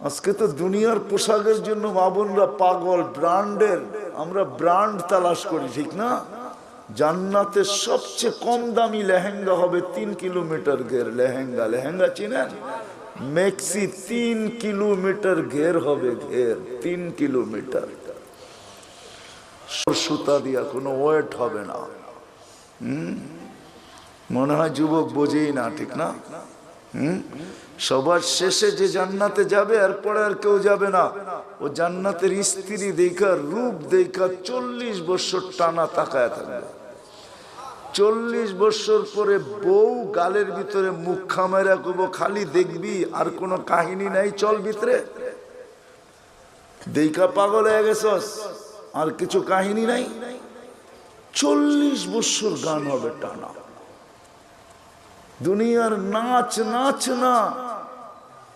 আজকে তো দুনিয়ার পোশাকের জন্য মা বোনরা পাগল, ব্র্যান্ডের। আমরা ব্র্যান্ড তালাশ করি, ঠিক না? জান্নাতের সবচেয়ে কম দামি লেহেঙ্গা হবে 3 কিলোমিটার ঘের লেহেঙ্গা। লেহেঙ্গা চিনেন? মেক্সি 3 কিলোমিটার ঘের হবে, ঘের 3 কিলোমিটার। সুতা দিয়া, কোনো ওয়েট হবে না। মনে হয় যুবক বোঝেই না, ঠিক না? সবার শেষে যে জান্নাতে যাবে, এরপরে আর কেউ যাবে না। ও জান্নাতের স্ত্রী দেখা, রূপ দেখা 40 বছর টানা তাকায় থাকবে। 40 বছর পরে বউ গালের ভিতরে মুখ খামাইরা কইবো, খালি দেখবি, আর কোনো কাহিনী নাই, চল ভিতরে। দেখা পাগল হয়ে গেছস, আর কিছু কাহিনী নাই। 40 বছর গান হবে টানা। দুনিয়ার নাচ নাচ না,